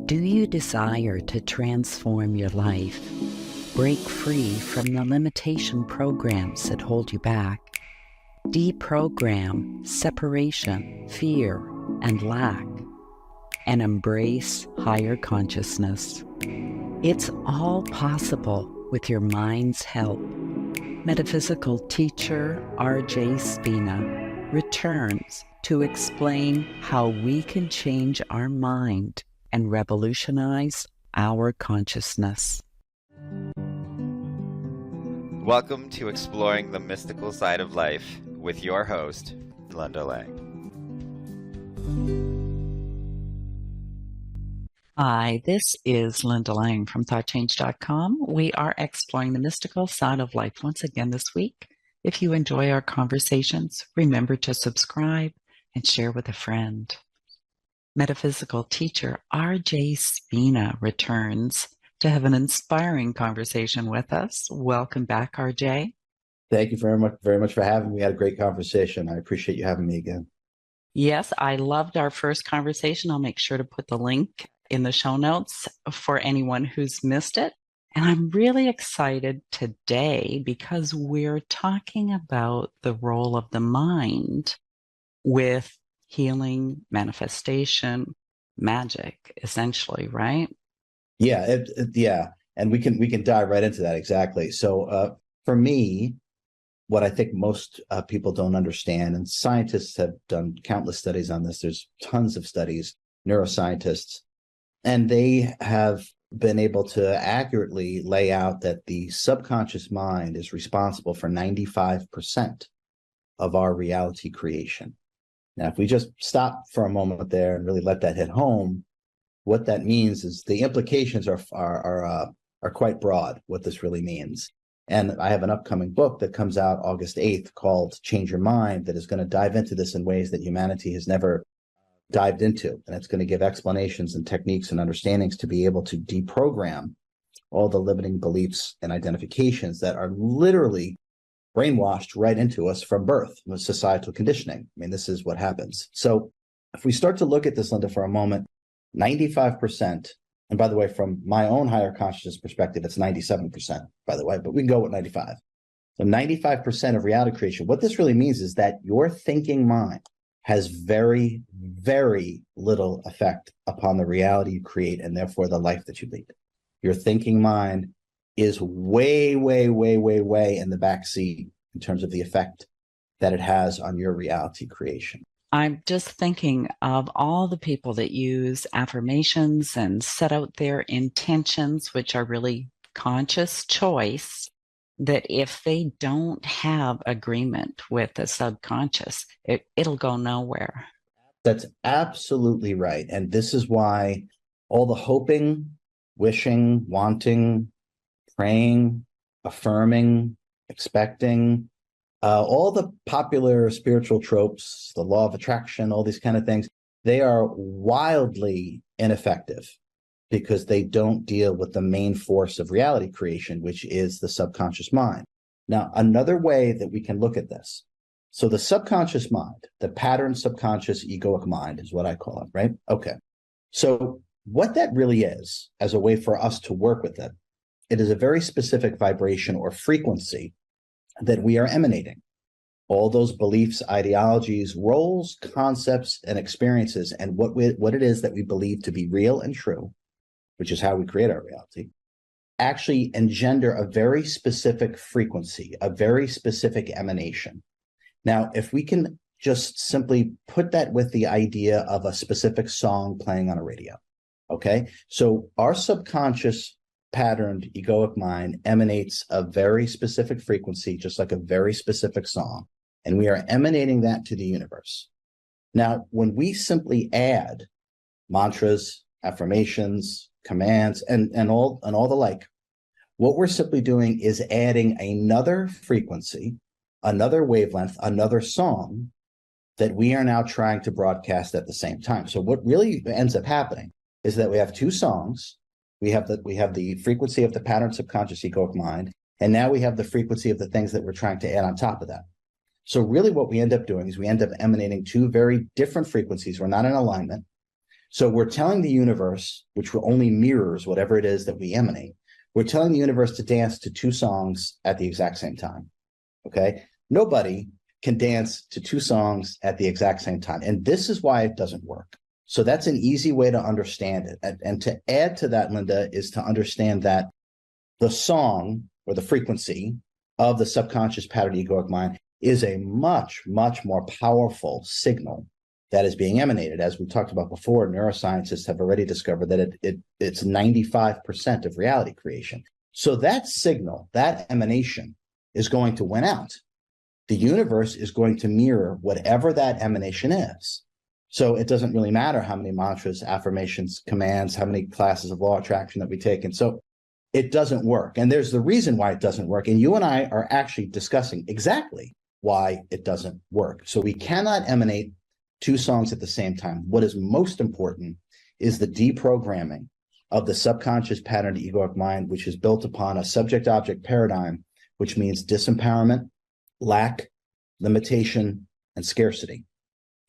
Do you desire to transform your life, break free from the limitation programs that hold you back, deprogram separation, fear, and lack, and embrace higher consciousness? It's all possible with your mind's help. Metaphysical teacher R.J. Spina returns to explain how we can change our mind and revolutionize our consciousness. Welcome to Exploring the Mystical Side of Life with your host, Linda Lang. Hi, this is Linda Lang from ThoughtChange.com. We are exploring the mystical side of life once again this week. If you enjoy our conversations, remember to subscribe and share with a friend. Metaphysical teacher R.J. Spina returns to have an inspiring conversation with us. Welcome back, R.J. Thank you very much for having me. We had a great conversation. I appreciate you having me again. Yes, I loved our first conversation. I'll make sure to put the link in the show notes for anyone who's missed it. And I'm really excited today because we're talking about the role of the mind with healing, manifestation, magic, essentially, right? Yeah, yeah, and we can dive right into that exactly. So, for me, what I think most people don't understand, and scientists have done countless studies on this. There's tons of studies, neuroscientists, and they have been able to accurately lay out that the subconscious mind is responsible for 95% of our reality creation. Now, if we just stop for a moment there and really let that hit home, what that means is the implications are quite broad, what this really means. And I have an upcoming book that comes out August 8th called Change Your Mind that is going to dive into this in ways that humanity has never dived into. And it's going to give explanations and techniques and understandings to be able to deprogram all the limiting beliefs and identifications that are literally brainwashed right into us from birth with societal conditioning. I mean, this is what happens. So if we start to look at this, Linda, for a moment, 95%, and by the way, from my own higher consciousness perspective, it's 97%, by the way, but we can go with 95. So 95% of reality creation, what this really means is that your thinking mind has very, very little effect upon the reality you create and therefore the life that you lead. Your thinking mind is way, way, way, way, way in the back seat in terms of the effect that it has on your reality creation. I'm just thinking of all the people that use affirmations and set out their intentions, which are really conscious choice, that if they don't have agreement with the subconscious, it'll go nowhere. That's absolutely right. And this is why all the hoping, wishing, wanting, praying, affirming, expecting, all the popular spiritual tropes, the law of attraction, all these kind of things, they are wildly ineffective because they don't deal with the main force of reality creation, which is the subconscious mind. Now, another way that we can look at this. So the subconscious mind, the pattern subconscious egoic mind is what I call it, right? Okay. So what that really is, as a way for us to work with it, it is a very specific vibration or frequency that we are emanating. All those beliefs, ideologies, roles, concepts, and experiences, and what it is that we believe to be real and true, which is how we create our reality, actually engender a very specific frequency, a very specific emanation. Now, if we can just simply put that with the idea of a specific song playing on a radio, okay? So our subconscious patterned egoic mind emanates a very specific frequency, just like a very specific song, and we are emanating that to the universe. Now, when we simply add mantras, affirmations, commands, and all the like, what we're simply doing is adding another frequency, another wavelength, another song that we are now trying to broadcast at the same time. So what really ends up happening is that we have two songs. We have the frequency of the pattern subconscious egoic mind, and now we have the frequency of the things that we're trying to add on top of that. So really what we end up doing is we end up emanating two very different frequencies. We're not in alignment. So we're telling the universe, which only mirrors whatever it is that we emanate, we're telling the universe to dance to two songs at the exact same time. Okay? Nobody can dance to two songs at the exact same time. And this is why it doesn't work. So that's an easy way to understand it. And to add to that, Linda, is to understand that the song or the frequency of the subconscious pattern egoic mind is a much, much more powerful signal that is being emanated. As we talked about before, neuroscientists have already discovered that it's 95% of reality creation. So that signal, that emanation, is going to win out. The universe is going to mirror whatever that emanation is. So it doesn't really matter how many mantras, affirmations, commands, how many classes of law of attraction that we take. And so it doesn't work. And there's the reason why it doesn't work. And you and I are actually discussing exactly why it doesn't work. So we cannot emanate two songs at the same time. What is most important is the deprogramming of the subconscious pattern egoic mind, which is built upon a subject-object paradigm, which means disempowerment, lack, limitation, and scarcity.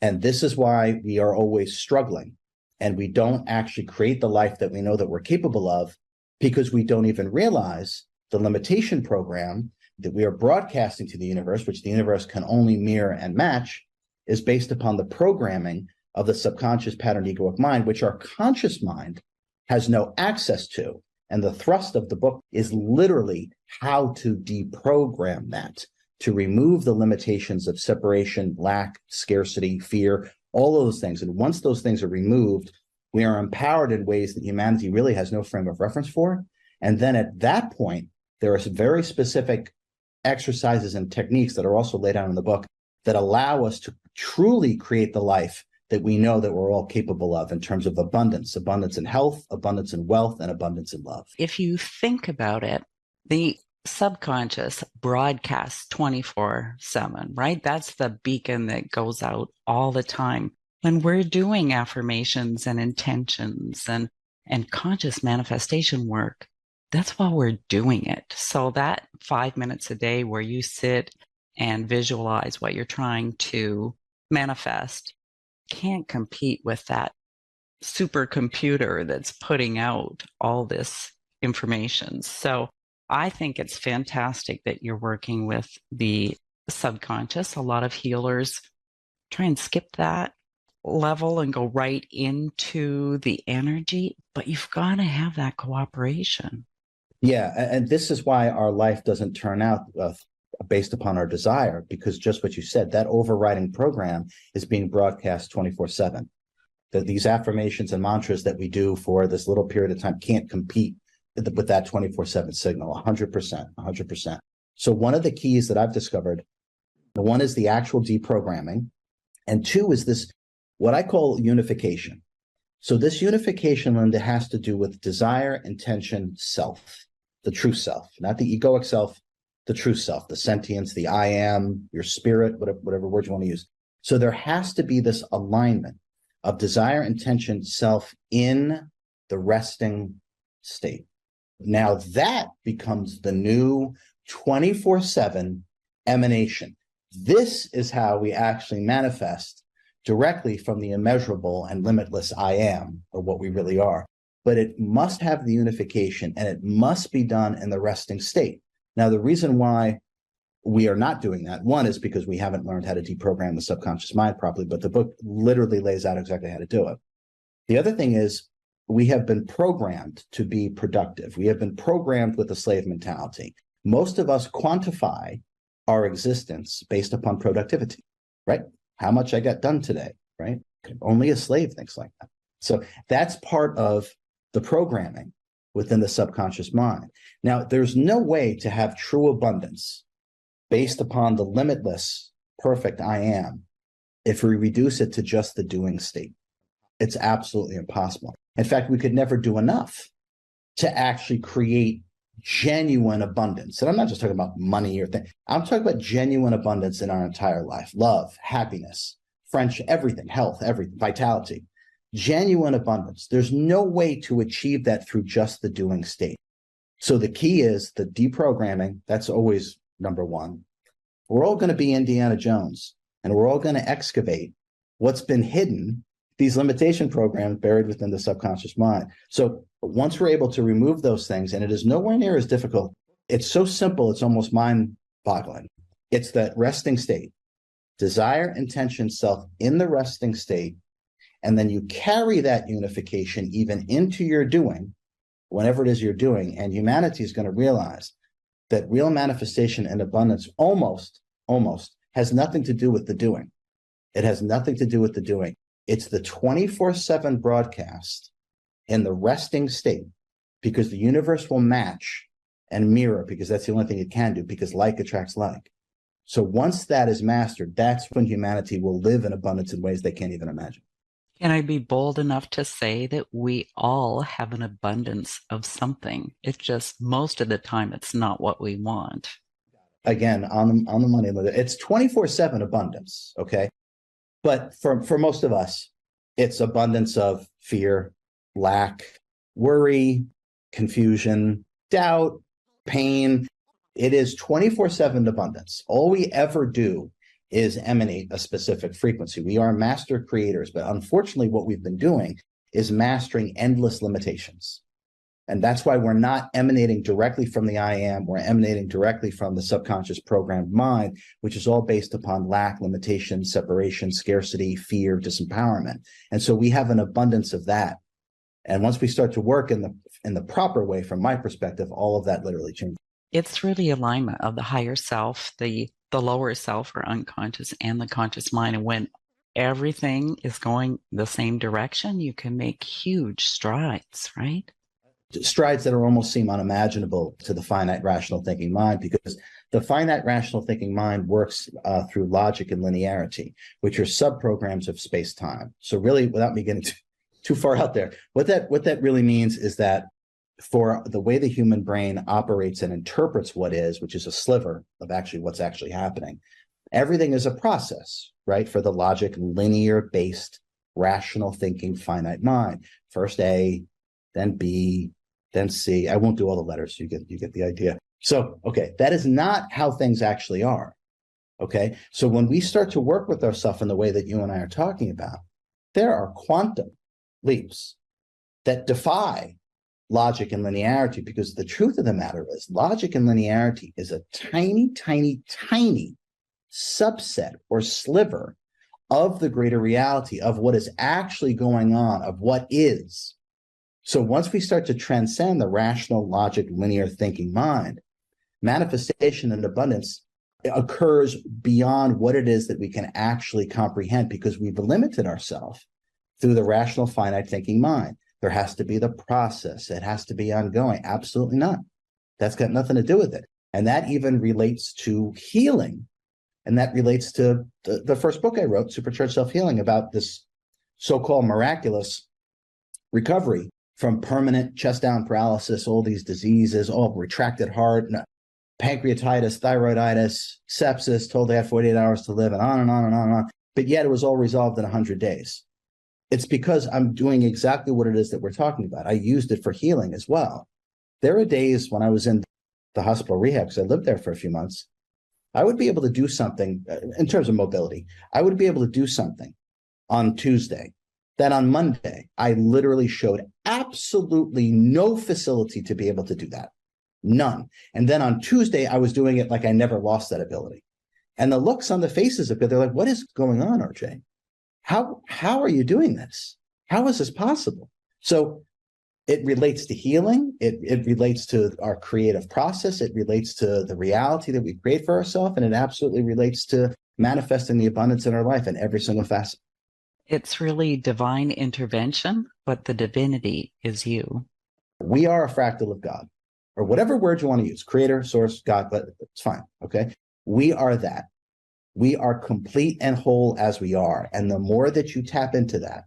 And this is why we are always struggling, and we don't actually create the life that we know that we're capable of, because we don't even realize the limitation program that we are broadcasting to the universe, which the universe can only mirror and match, is based upon the programming of the subconscious pattern egoic mind, which our conscious mind has no access to. And the thrust of the book is literally how to deprogram that, to remove the limitations of separation, lack, scarcity, fear, all of those things. And once those things are removed, we are empowered in ways that humanity really has no frame of reference for. And then at that point, there are some very specific exercises and techniques that are also laid out in the book that allow us to truly create the life that we know that we're all capable of in terms of abundance in health, abundance in wealth, and abundance in love. If you think about it, the subconscious broadcasts 24/7, right? That's the beacon that goes out all the time. When we're doing affirmations and intentions and conscious manifestation work, that's why we're doing it. So that 5 minutes a day where you sit and visualize what you're trying to manifest can't compete with that supercomputer that's putting out all this information. So I think it's fantastic that you're working with the subconscious. A lot of healers try and skip that level and go right into the energy, but you've got to have that cooperation. Yeah, and this is why our life doesn't turn out based upon our desire, because just what you said, that overriding program is being broadcast 24/7. That these affirmations and mantras that we do for this little period of time can't compete with that 24/7 signal, 100%. So one of the keys that I've discovered, the one is the actual deprogramming, and two is this, what I call unification. So this unification, Linda, has to do with desire, intention, self, the true self, not the egoic self, the true self, the sentience, the I am, your spirit, whatever word you want to use. So there has to be this alignment of desire, intention, self in the resting state. Now that becomes the new 24/7 emanation. This is how we actually manifest directly from the immeasurable and limitless I am, or what we really are. But it must have the unification, and it must be done in the resting state. Now, the reason why we are not doing that, one, is because we haven't learned how to deprogram the subconscious mind properly, but the book literally lays out exactly how to do it. The other thing is, we have been programmed to be productive. We have been programmed with a slave mentality. Most of us quantify our existence based upon productivity, right? How much I got done today, right? Only a slave thinks like that. So that's part of the programming within the subconscious mind. Now, there's no way to have true abundance based upon the limitless, perfect I am if we reduce it to just the doing state. It's absolutely impossible. In fact, we could never do enough to actually create genuine abundance. And I'm not just talking about money or things. I'm talking about genuine abundance in our entire life. Love, happiness, friendship, everything, health, everything, vitality. Genuine abundance. There's no way to achieve that through just the doing state. So the key is the deprogramming. That's always number one. We're all going to be Indiana Jones, and we're all going to excavate what's been hidden these limitation programs buried within the subconscious mind. So once we're able to remove those things, and it is nowhere near as difficult, it's so simple, it's almost mind-boggling. It's that resting state, desire, intention, self in the resting state, and then you carry that unification even into your doing, whenever it is you're doing, and humanity is going to realize that real manifestation and abundance almost has nothing to do with the doing. It has nothing to do with the doing. It's the 24/7 broadcast in the resting state, because the universe will match and mirror, because that's the only thing it can do, because like attracts like. So once that is mastered, that's when humanity will live in abundance in ways they can't even imagine. Can I be bold enough to say that we all have an abundance of something? It's just most of the time it's not what we want. Again, on the money, it's 24/7 abundance, okay? But for most of us, it's abundance of fear, lack, worry, confusion, doubt, pain. It is 24/7 abundance. All we ever do is emanate a specific frequency. We are master creators, but unfortunately what we've been doing is mastering endless limitations. And that's why we're not emanating directly from the I am, we're emanating directly from the subconscious programmed mind, which is all based upon lack, limitation, separation, scarcity, fear, disempowerment. And so we have an abundance of that. And once we start to work in the proper way, from my perspective, all of that literally changes. It's really alignment of the higher self, the lower self or unconscious, and the conscious mind. And when everything is going the same direction, you can make huge strides, right? Strides that are almost seem unimaginable to the finite rational thinking mind, because the finite rational thinking mind works through logic and linearity, which are subprograms of space-time. So really, without me getting too far out there, what that really means is that for the way the human brain operates and interprets what is, which is a sliver of actually what's actually happening, everything is a process, right? For the logic, linear-based, rational thinking finite mind. First A, then B, then C. I won't do all the letters. You get the idea. So, okay, that is not how things actually are. Okay, so when we start to work with ourselves in the way that you and I are talking about, there are quantum leaps that defy logic and linearity, because the truth of the matter is logic and linearity is a tiny, tiny, tiny subset or sliver of the greater reality of what is actually going on, of what is. So once we start to transcend the rational, logic, linear thinking mind, manifestation and abundance occurs beyond what it is that we can actually comprehend, because we've limited ourselves through the rational, finite thinking mind. There has to be the process. It has to be ongoing. Absolutely not. That's got nothing to do with it. And that even relates to healing. And that relates to the first book I wrote, Supercharged Self-Healing, about this so-called miraculous recovery from permanent chest down paralysis, all these diseases, all retracted heart, pancreatitis, thyroiditis, sepsis, told they had 48 hours to live, and on and on and on and on. But yet it was all resolved in 100 days. It's because I'm doing exactly what it is that we're talking about. I used it for healing as well. There are days when I was in the hospital rehab, because I lived there for a few months, I would be able to do something in terms of mobility. I would be able to do something on Tuesday that on Monday, I literally showed absolutely no facility to be able to do that. None. And then on Tuesday, I was doing it like I never lost that ability. And the looks on the faces of people, they're like, what is going on, RJ? How are you doing this? How is this possible? So it relates to healing. It relates to our creative process. It relates to the reality that we create for ourselves. And it absolutely relates to manifesting the abundance in our life in every single facet. It's really divine intervention, but the divinity is you. We are a fractal of God, or whatever word you want to use, creator, source, God, but it's fine, okay? We are that. We are complete and whole as we are. And the more that you tap into that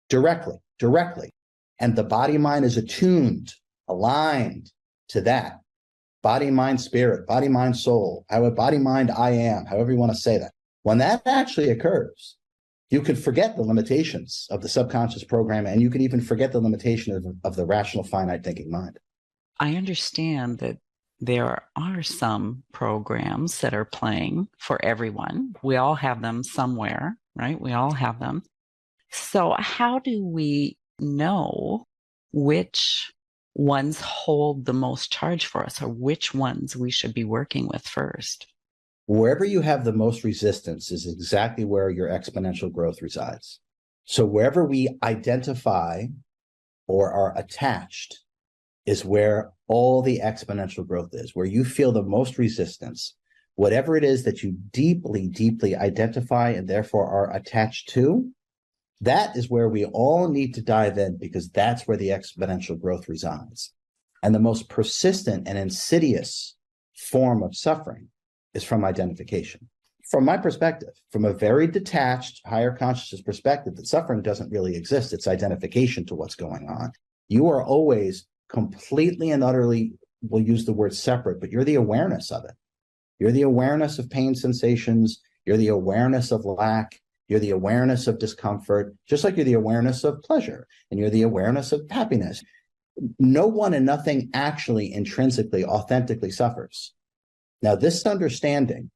directly, and the body mind is attuned, aligned to that, body, mind, spirit, body, mind, soul, body, mind, I am, however you want to say that. When that actually occurs, you could forget the limitations of the subconscious program, and you could even forget the limitation of the rational, finite thinking mind. I understand that there are some programs that are playing for everyone. We all have them somewhere, right? We all have them. So, how do we know which ones hold the most charge for us, or which ones we should be working with first? Wherever you have the most resistance is exactly where your exponential growth resides. So wherever we identify or are attached is where all the exponential growth is, where you feel the most resistance. Whatever it is that you deeply, deeply identify and therefore are attached to, that is where we all need to dive in, because that's where the exponential growth resides. And the most persistent and insidious form of suffering is from identification. From my perspective, from a very detached, higher consciousness perspective, that suffering doesn't really exist. It's identification to what's going on. You are always completely and utterly, we'll use the word separate, but you're the awareness of it. You're the awareness of pain sensations. You're the awareness of lack. You're the awareness of discomfort, just like you're the awareness of pleasure, and you're the awareness of happiness. No one and nothing actually intrinsically, authentically suffers. Now, this understanding,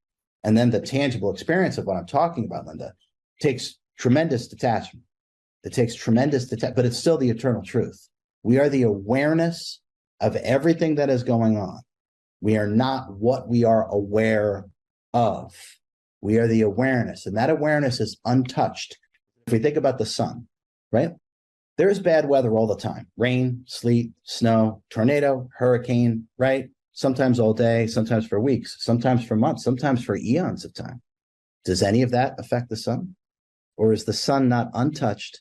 and then the tangible experience of what I'm talking about, Linda, takes tremendous detachment. It takes tremendous detachment, but it's still the eternal truth. We are the awareness of everything that is going on. We are not what we are aware of. We are the awareness, and that awareness is untouched. If we think about the sun, right? There's bad weather all the time. Rain, sleet, snow, tornado, hurricane, right? Sometimes all day, sometimes for weeks, sometimes for months, sometimes for eons of time. Does any of that affect the sun? Or is the sun not untouched,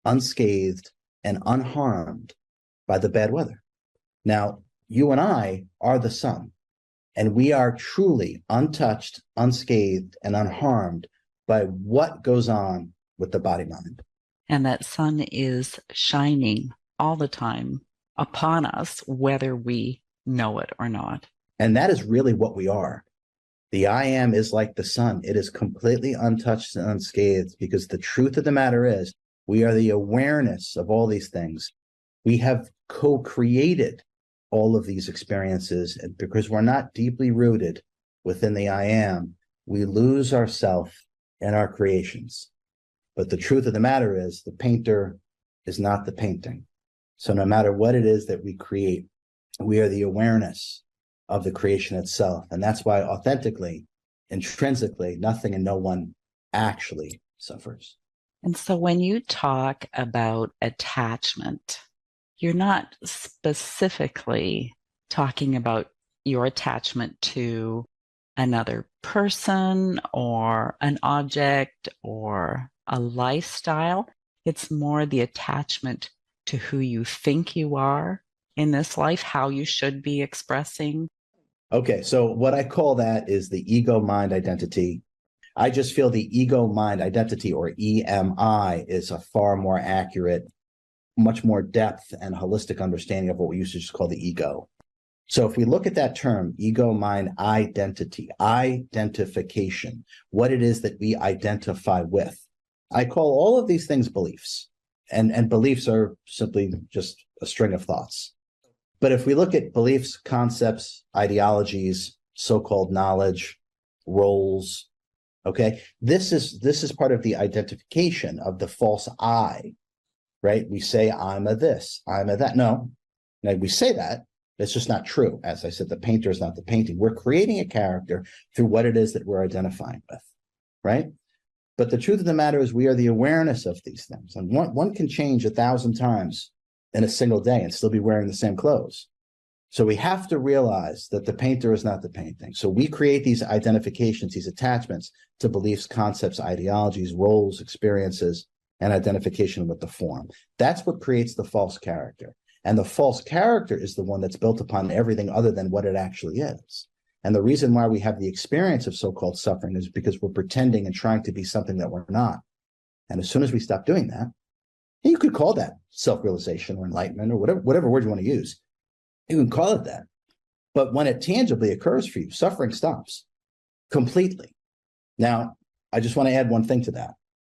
unscathed, and unharmed by the bad weather? Now, you and I are the sun, and we are truly untouched, unscathed, and unharmed by what goes on with the body-mind. And that sun is shining all the time upon us, whether we know it or not. And that is really what we are. The I am is like the sun. It is completely untouched and unscathed, because the truth of the matter is we are the awareness of all these things. We have co-created all of these experiences, and because we're not deeply rooted within the I am, we lose ourselves in our creations. But the truth of the matter is the painter is not the painting. So no matter what it is that we create, we are the awareness of the creation itself. And that's why authentically, intrinsically, nothing and no one actually suffers. And so when you talk about attachment, you're not specifically talking about your attachment to another person or an object or a lifestyle. It's more the attachment to who you think you are in this life, how you should be expressing. Okay, so what I call that is the ego mind identity. I just feel the ego mind identity, or EMI, is a far more accurate, much more depth and holistic understanding of what we used to just call the ego. So if we look at that term, ego mind identity, identification, what it is that we identify with, I call all of these things beliefs. And beliefs are simply just a string of thoughts. But if we look at beliefs, concepts, ideologies, so-called knowledge, roles, okay, this is part of the identification of the false I, right? We say, I'm a this, I'm a that. No, we say that. It's just not true. As I said, the painter is not the painting. We're creating a character through what it is that we're identifying with, right? But the truth of the matter is we are the awareness of these things. And one can change 1,000 times in a single day and still be wearing the same clothes. So we have to realize that the painter is not the painting. So we create these identifications, these attachments to beliefs, concepts, ideologies, roles, experiences, and identification with the form. That's what creates the false character. And the false character is the one that's built upon everything other than what it actually is. And the reason why we have the experience of so-called suffering is because we're pretending and trying to be something that we're not. And as soon as we stop doing that, and you could call that self-realization or enlightenment or whatever word you want to use, you can call it that. But when it tangibly occurs for you, suffering stops completely. Now, I just want to add one thing to that.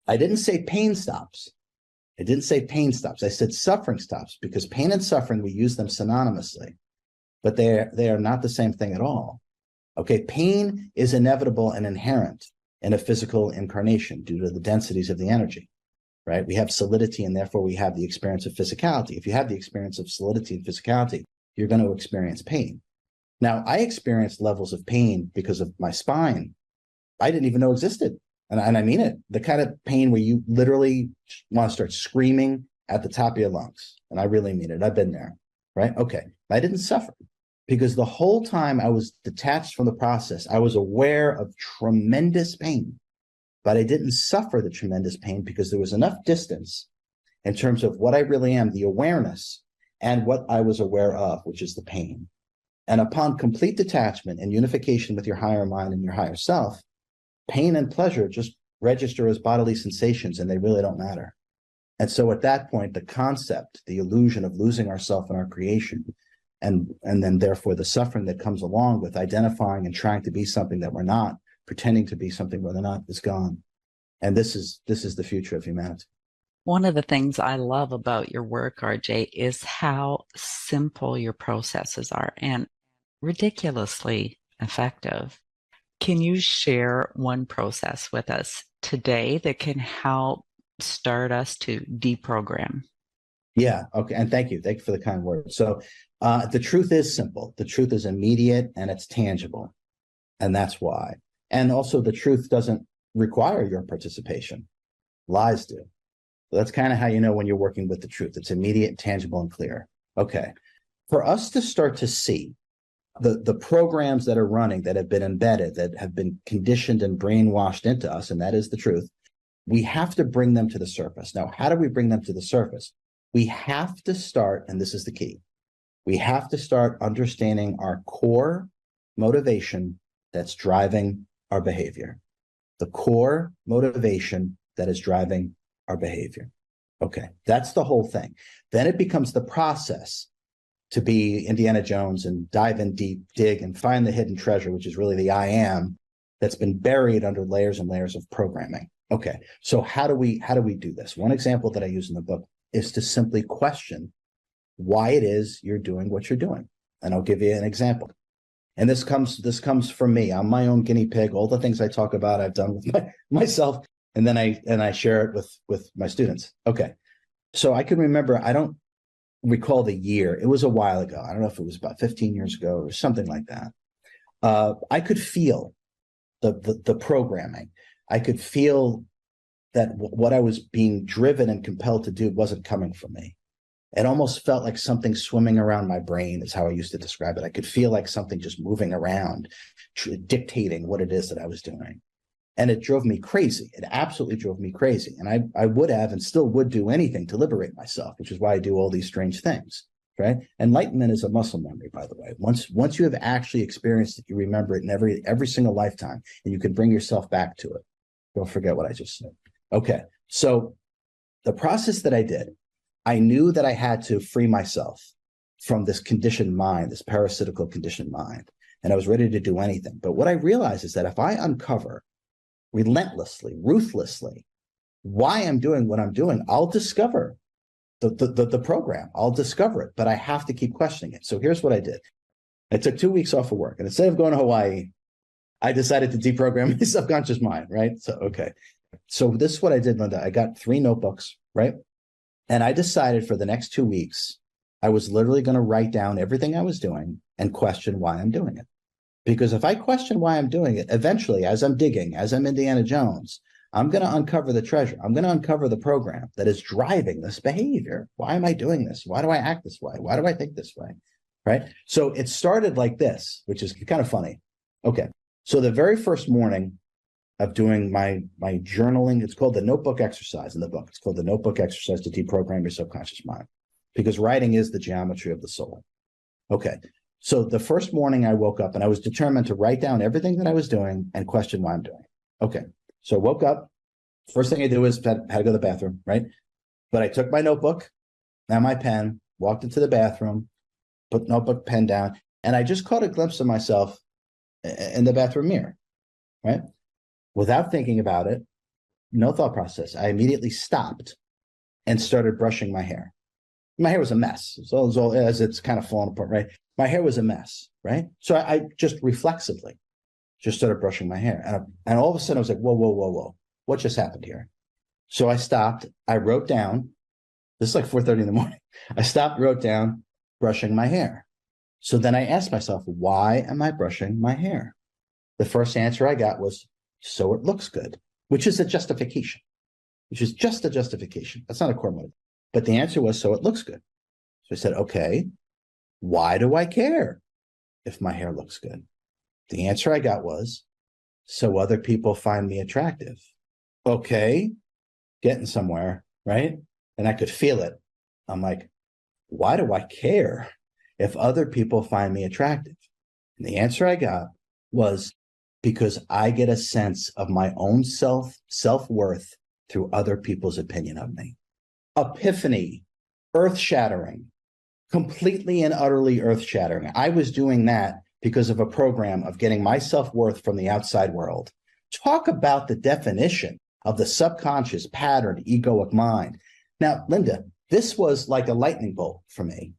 I didn't say pain stops. I didn't say pain stops. I said suffering stops, because pain and suffering, we use them synonymously, but they are not the same thing at all. Okay, pain is inevitable and inherent in a physical incarnation due to the densities of the energy. right? We have solidity, and therefore we have the experience of physicality. If you have the experience of solidity and physicality, you're going to experience pain. Now, I experienced levels of pain because of my spine I didn't even know existed. And I mean it, the kind of pain where you literally want to start screaming at the top of your lungs. And I really mean it. I've been there, right? Okay. I didn't suffer because the whole time I was detached from the process, I was aware of tremendous pain, but I didn't suffer the tremendous pain because there was enough distance in terms of what I really am, the awareness, and what I was aware of, which is the pain. And upon complete detachment and unification with your higher mind and your higher self, pain and pleasure just register as bodily sensations, and they really don't matter. And so at that point, the concept, the illusion of losing ourselves in our creation, and then therefore the suffering that comes along with identifying and trying to be something that we're not, pretending to be something we're not, is gone. And this is the future of humanity. One of the things I love about your work, RJ, is how simple your processes are and ridiculously effective. Can you share one process with us today that can help start us to deprogram? Yeah. Okay. And thank you. Thank you for the kind words. So the truth is simple. The truth is immediate and it's tangible. And that's why. And also the truth doesn't require your participation. Lies do. That's kind of how you know when you're working with the truth. It's immediate, tangible, and clear. Okay. For us to start to see the programs that are running, that have been embedded, that have been conditioned and brainwashed into us, and that is the truth, we have to bring them to the surface. Now, how do we bring them to the surface? We have to start, and this is the key, we have to start understanding our core motivation that's driving our behavior. The core motivation that is driving our behavior. Okay, that's the whole thing. Then it becomes the process to be Indiana Jones and dive in deep, dig, and find the hidden treasure, which is really the I am that's been buried under layers and layers of programming. Okay, so how do we do this? One example that I use in the book is to simply question why it is you're doing what you're doing. And I'll give you an example. And this comes from me. I'm my own guinea pig. All the things I talk about, I've done with myself, and then I share it with my students. Okay, so I can remember, I don't recall the year. It was a while ago. I don't know if it was about 15 years ago or something like that. I could feel the programming. I could feel that what I was being driven and compelled to do wasn't coming from me. It almost felt like something swimming around my brain is how I used to describe it. I could feel like something just moving around, dictating what it is that I was doing. And it drove me crazy. It absolutely drove me crazy. And I would have and still would do anything to liberate myself, which is why I do all these strange things, right? Enlightenment is a muscle memory, by the way. Once you have actually experienced it, you remember it in every single lifetime, and you can bring yourself back to it. Don't forget what I just said. Okay, so the process that I did, I knew that I had to free myself from this conditioned mind, this parasitical conditioned mind, and I was ready to do anything. But what I realized is that if I uncover relentlessly, ruthlessly, why I'm doing what I'm doing, I'll discover the program. I'll discover it, but I have to keep questioning it. So here's what I did. I took 2 weeks off of work, and instead of going to Hawaii, I decided to deprogram my subconscious mind, right? So, okay. So this is what I did, Linda. I got 3 notebooks, right? And I decided for the next 2 weeks, I was literally going to write down everything I was doing and question why I'm doing it. Because if I question why I'm doing it, eventually, as I'm digging, as I'm Indiana Jones, I'm going to uncover the treasure. I'm going to uncover the program that is driving this behavior. Why am I doing this? Why do I act this way? Why do I think this way? Right? So it started like this, which is kind of funny. Okay. So the very first morning of doing my journaling, it's called the notebook exercise in the book. It's called the notebook exercise to deprogram your subconscious mind, because writing is the geometry of the soul. Okay. So the first morning I woke up and I was determined to write down everything that I was doing and question why I'm doing it. Okay. So I woke up. First thing I did was had to go to the bathroom, right? But I took my notebook and my pen, walked into the bathroom, put notebook, pen down, and I just caught a glimpse of myself in the bathroom mirror, right? Without thinking about it, no thought process. I immediately stopped and started brushing my hair. My hair was a mess. So as it's kind of falling apart, right? My hair was a mess, right? So I just reflexively just started brushing my hair. And all of a sudden I was like, whoa. What just happened here? So I stopped. I wrote down, this is like 4:30 in the morning. I stopped, wrote down, brushing my hair. So then I asked myself, why am I brushing my hair? The first answer I got was, so it looks good, which is a justification, which is just a justification. That's not a core motive. But the answer was, so it looks good. So I said, okay, why do I care if my hair looks good? The answer I got was, so other people find me attractive. Okay, getting somewhere, right? And I could feel it. I'm like, why do I care if other people find me attractive? And the answer I got was, because I get a sense of my own self-worth through other people's opinion of me. Epiphany, earth-shattering, completely and utterly earth-shattering. I was doing that because of a program of getting my self-worth from the outside world. Talk about the definition of the subconscious patterned egoic mind. Now, Linda, this was like a lightning bolt for me.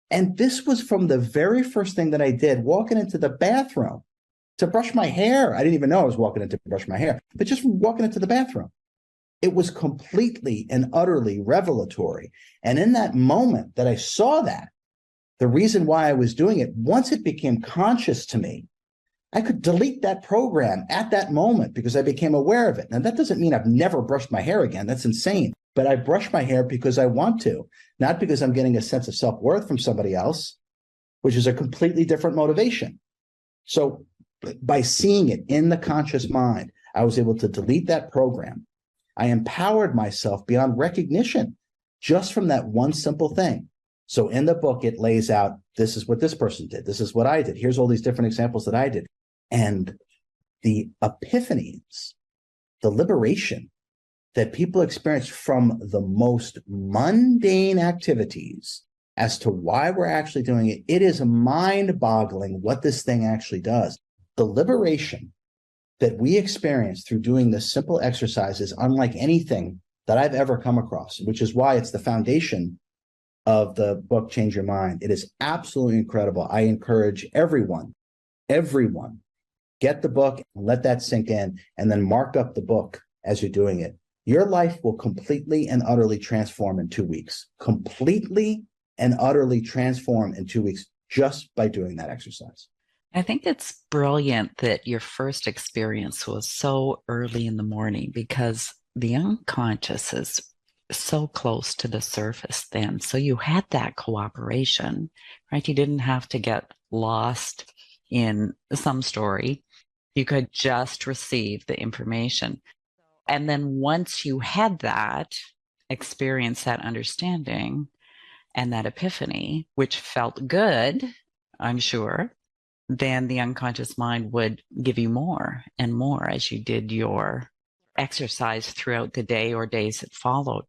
And this was from the very first thing that I did, walking into the bathroom to brush my hair. I didn't even know I was walking in to brush my hair, but just walking into the bathroom. It was completely and utterly revelatory. And in that moment that I saw that, the reason why I was doing it, once it became conscious to me, I could delete that program at that moment because I became aware of it. Now, that doesn't mean I've never brushed my hair again. That's insane. But I brush my hair because I want to, not because I'm getting a sense of self-worth from somebody else, which is a completely different motivation. So by seeing it in the conscious mind, I was able to delete that program. I empowered myself beyond recognition just from that one simple thing. So in the book, it lays out, this is what this person did. This is what I did. Here's all these different examples that I did. And the epiphanies, the liberation that people experience from the most mundane activities as to why we're actually doing it, it is mind-boggling what this thing actually does. The liberation that we experience through doing this simple exercise is unlike anything that I've ever come across, which is why it's the foundation of the book, Change Your Mind. It is absolutely incredible. I encourage everyone, get the book, let that sink in, and then mark up the book as you're doing it. Your life will completely and utterly transform in 2 weeks. Completely and utterly transform in 2 weeks just by doing that exercise. I think it's brilliant that your first experience was so early in the morning because the unconscious is so close to the surface then. So you had that cooperation, right? You didn't have to get lost in some story. You could just receive the information. And then once you had that experience, that understanding and that epiphany, which felt good, I'm sure, then the unconscious mind would give you more and more as you did your exercise throughout the day or days that followed.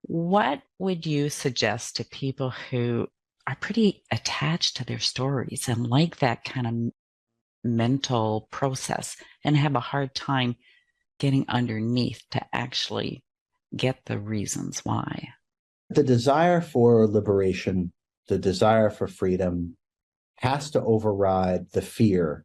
What would you suggest to people who are pretty attached to their stories and like that kind of mental process and have a hard time getting underneath to actually get the reasons why? The desire for liberation, the desire for freedom has to override the fear,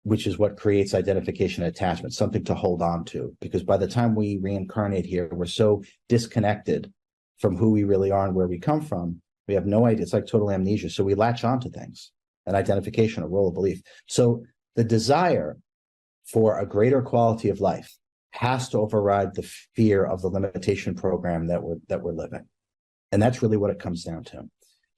which is what creates identification and attachment, something to hold on to. Because by the time we reincarnate here, we're so disconnected from who we really are and where we come from. We have no idea. It's like total amnesia. So we latch onto things, an identification, a role of belief. So the desire for a greater quality of life has to override the fear of the limitation program that we're living. And that's really what it comes down to.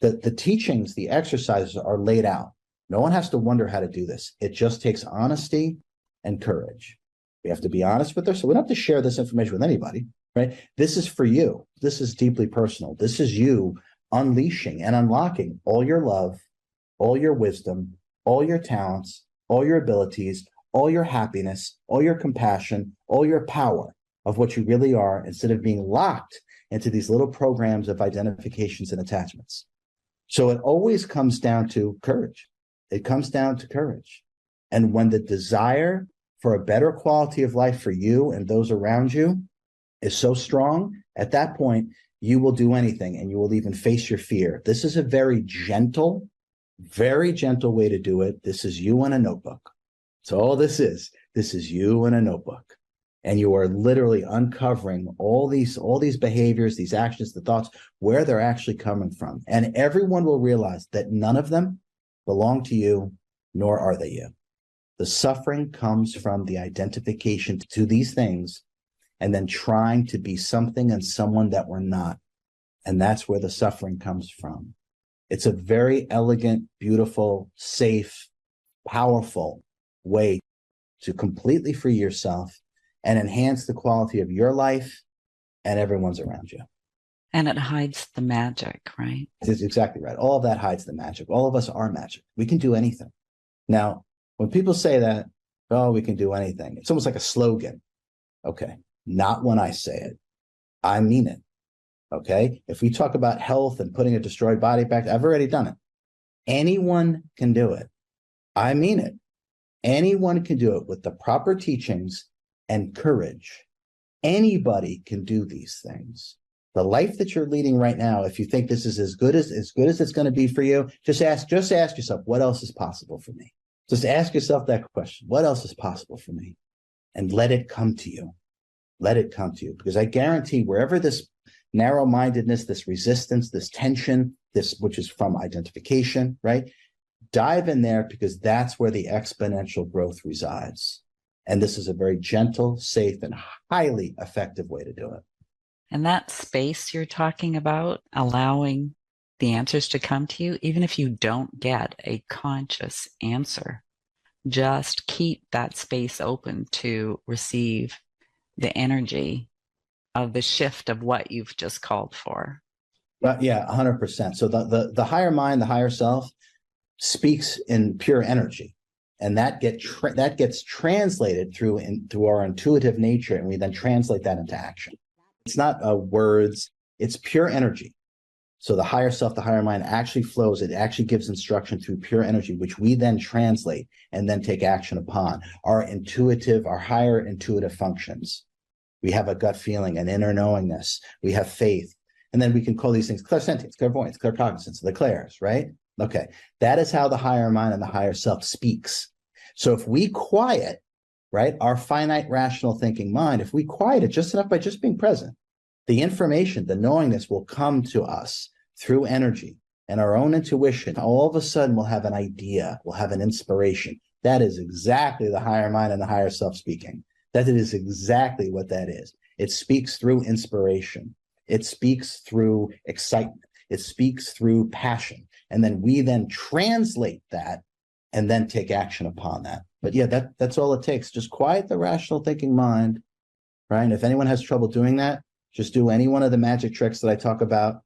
The teachings, the exercises are laid out. No one has to wonder how to do this. It just takes honesty and courage. We have to be honest with ourselves. We don't have to share this information with anybody, right? This is for you. This is deeply personal. This is you unleashing and unlocking all your love, all your wisdom, all your talents, all your abilities, all your happiness, all your compassion, all your power of what you really are, instead of being locked into these little programs of identifications and attachments. So it always comes down to courage. It comes down to courage. And when the desire for a better quality of life for you and those around you is so strong, at that point, you will do anything and you will even face your fear. This is a very gentle way to do it. This is you in a notebook. So all this is you in a notebook. And you are literally uncovering all these behaviors, these actions, the thoughts, where they're actually coming from. And everyone will realize that none of them belong to you, nor are they you. The suffering comes from the identification to these things and then trying to be something and someone that we're not. And that's where the suffering comes from. It's a very elegant, beautiful, safe, powerful way to completely free yourself and enhance the quality of your life and everyone's around you. And it hides the magic, right? It's exactly right. All of that hides the magic. All of us are magic. We can do anything. Now, when people say that, oh, we can do anything, it's almost like a slogan. Okay, not when I say it. I mean it. Okay, if we talk about health and putting a destroyed body back, I've already done it. Anyone can do it. I mean it. Anyone can do it with the proper teachings and courage. Anybody can do these things. The life that you're leading right now, if you think this is as good as it's going to be for you, just ask yourself, what else is possible for me? Just ask yourself that question. What else is possible for me? And let it come to you. Let it come to you. Because I guarantee wherever this narrow-mindedness, this resistance, this tension, this, which is from identification, right? Dive in there, because that's where the exponential growth resides. And this is a very gentle, safe, and highly effective way to do it. And that space you're talking about, allowing the answers to come to you, even if you don't get a conscious answer, just keep that space open to receive the energy of the shift of what you've just called for. But yeah, 100%. So the higher mind, the higher self, speaks in pure energy, and that gets translated through our intuitive nature, and we then translate that into action. It's not words; it's pure energy. So the higher self, the higher mind, actually flows. It actually gives instruction through pure energy, which we then translate and then take action upon. Our higher intuitive functions. We have a gut feeling, an inner knowingness. We have faith, and then we can call these things clairsentience, clairvoyance, claircognizance, the clairs, right? Okay, that is how the higher mind and the higher self speaks. So if we quiet, right, our finite rational thinking mind, if we quiet it just enough by just being present, the information, the knowingness will come to us through energy and our own intuition. All of a sudden, we'll have an idea, we'll have an inspiration. That is exactly the higher mind and the higher self speaking. That is exactly what that is. It speaks through inspiration. It speaks through excitement. It speaks through passion. And then we then translate that and then take action upon that. But yeah, that's all it takes. Just quiet the rational thinking mind, right? And if anyone has trouble doing that, just do any one of the magic tricks that I talk about,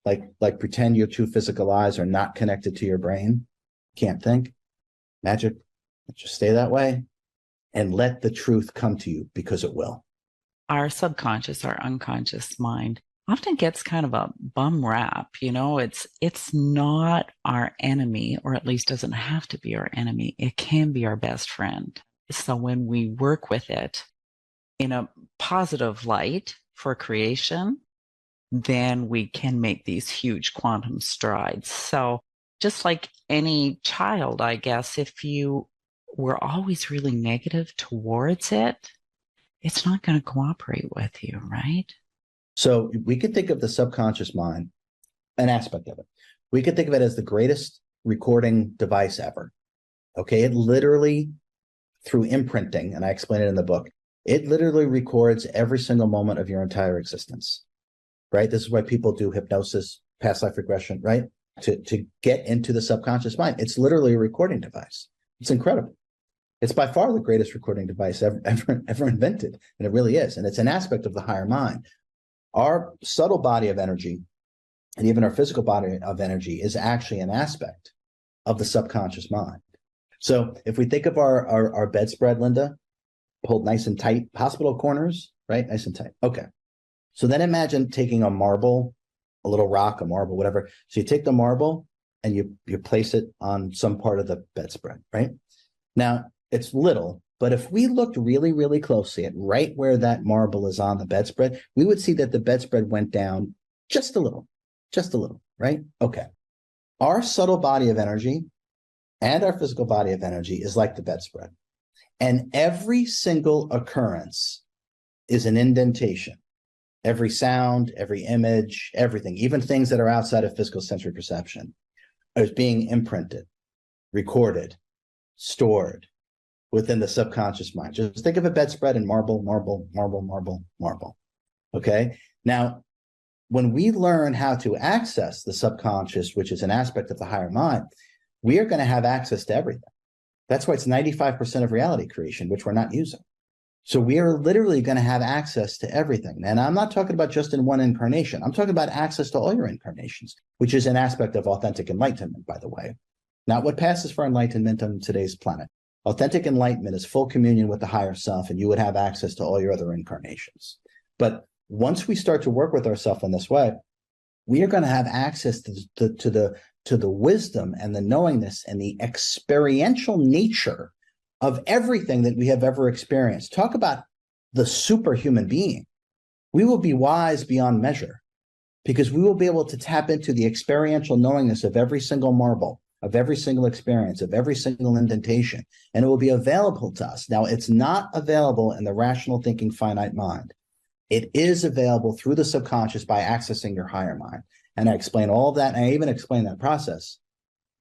like pretend your two physical eyes are not connected to your brain. Can't think. Magic. Just stay that way and let the truth come to you, because it will. Our subconscious, our unconscious mind often gets kind of a bum rap. It's not our enemy, or at least doesn't have to be our enemy. It can be our best friend. So when we work with it in a positive light for creation, then we can make these huge quantum strides. So just like any child, I guess, if you were always really negative towards it, it's not going to cooperate with you, right? So we could think of the subconscious mind, an aspect of it. We could think of it as the greatest recording device ever. Okay, it literally, through imprinting, and I explain it in the book, it literally records every single moment of your entire existence, right? This is why people do hypnosis, past life regression, right? To get into the subconscious mind. It's literally a recording device. It's incredible. It's by far the greatest recording device ever invented, and it really is. And it's an aspect of the higher mind. Our subtle body of energy, and even our physical body of energy, is actually an aspect of the subconscious mind. So if we think of our bedspread, Linda, pulled nice and tight, hospital corners, right? Nice and tight. Okay. So then imagine taking a marble, a little rock, a marble, whatever. So you take the marble and you place it on some part of the bedspread, right? Now, it's little, but if we looked really, really closely at right where that marble is on the bedspread, we would see that the bedspread went down just a little, right? Okay. Our subtle body of energy and our physical body of energy is like the bedspread. And every single occurrence is an indentation. Every sound, every image, everything, even things that are outside of physical sensory perception, is being imprinted, recorded, stored within the subconscious mind. Just think of a bedspread and marble, marble, marble, marble, marble. Okay. Now, when we learn how to access the subconscious, which is an aspect of the higher mind, we are going to have access to everything. That's why it's 95% of reality creation, which we're not using. So we are literally going to have access to everything. And I'm not talking about just in one incarnation. I'm talking about access to all your incarnations, which is an aspect of authentic enlightenment, by the way. Not what passes for enlightenment on today's planet. Authentic enlightenment is full communion with the higher self, and you would have access to all your other incarnations. But once we start to work with ourselves in this way, we are going to have access to the wisdom and the knowingness and the experiential nature of everything that we have ever experienced. Talk about the superhuman being. We will be wise beyond measure because we will be able to tap into the experiential knowingness of every single marble, of every single experience, of every single indentation, and it will be available to us. Now, it's not available in the rational thinking finite mind. It is available through the subconscious by accessing your higher mind. And I explain all of that, and I even explain that process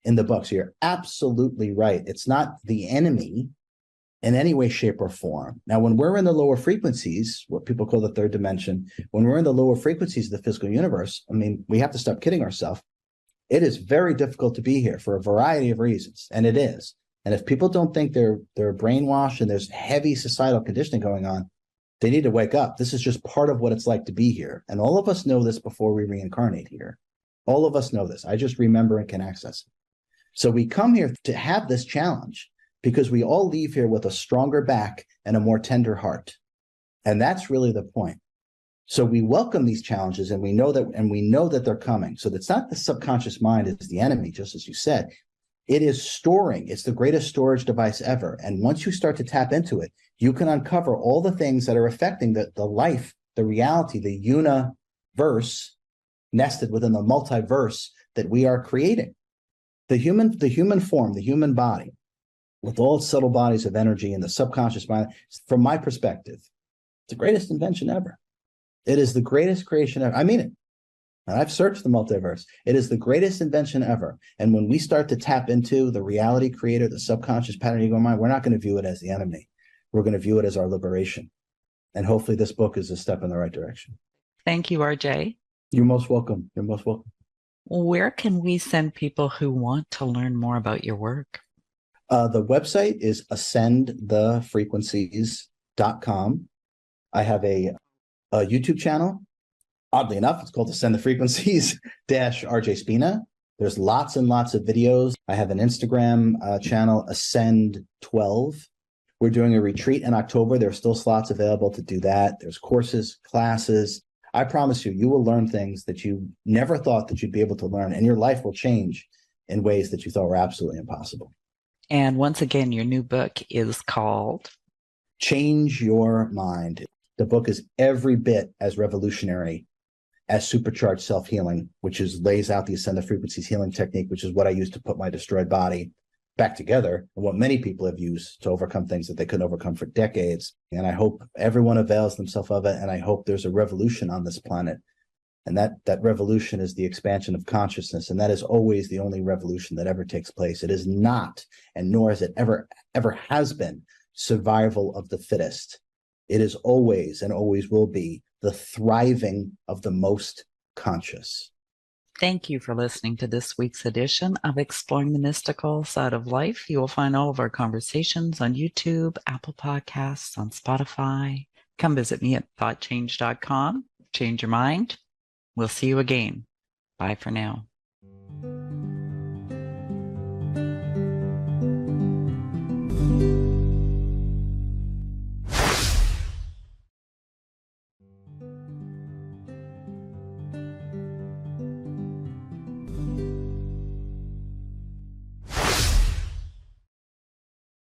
in the book. So you're absolutely right. It's not the enemy in any way, shape, or form. Now, when we're in the lower frequencies, what people call the third dimension, when we're in the lower frequencies of the physical universe, I mean, we have to stop kidding ourselves. It is very difficult to be here for a variety of reasons, and it is. And if people don't think they're brainwashed and there's heavy societal conditioning going on, they need to wake up. This is just part of what it's like to be here. And all of us know this before we reincarnate here. All of us know this. I just remember and can access it. So we come here to have this challenge because we all leave here with a stronger back and a more tender heart. And that's really the point. So we welcome these challenges and we know that they're coming. So it's not the subconscious mind is the enemy, just as you said. It is storing. It's the greatest storage device ever. And once you start to tap into it, you can uncover all the things that are affecting the life, the reality, the universe nested within the multiverse that we are creating. The human form, the human body, with all its subtle bodies of energy and the subconscious mind, from my perspective, it's the greatest invention ever. It is the greatest creation ever. I mean it. And I've searched the multiverse. It is the greatest invention ever. And when we start to tap into the reality creator, the subconscious pattern ego mind, we're not going to view it as the enemy. We're going to view it as our liberation. And hopefully this book is a step in the right direction. Thank you, RJ. You're most welcome. You're most welcome. Where can we send people who want to learn more about your work? The website is ascendthefrequencies.com. I have a YouTube channel. Oddly enough, it's called Ascend the Frequencies -RJ Spina. There's lots and lots of videos. I have an Instagram channel, Ascend12. We're doing a retreat in October. There's still slots available to do that. There's courses, classes. I promise you, you will learn things that you never thought that you'd be able to learn, and your life will change in ways that you thought were absolutely impossible. And once again, your new book is called Change Your Mind. The book is every bit as revolutionary as supercharged self-healing, which lays out the Ascend the Frequencies healing technique, which is what I use to put my destroyed body back together, and what many people have used to overcome things that they couldn't overcome for decades. And I hope everyone avails themselves of it, and I hope there's a revolution on this planet. And that revolution is the expansion of consciousness, and that is always the only revolution that ever takes place. It is not, and nor is it ever has been, survival of the fittest. It is always and always will be the thriving of the most conscious. Thank you for listening to this week's edition of Exploring the Mystical Side of Life. You will find all of our conversations on YouTube, Apple Podcasts, on Spotify. Come visit me at thoughtchange.com. Change your mind. We'll see you again. Bye for now.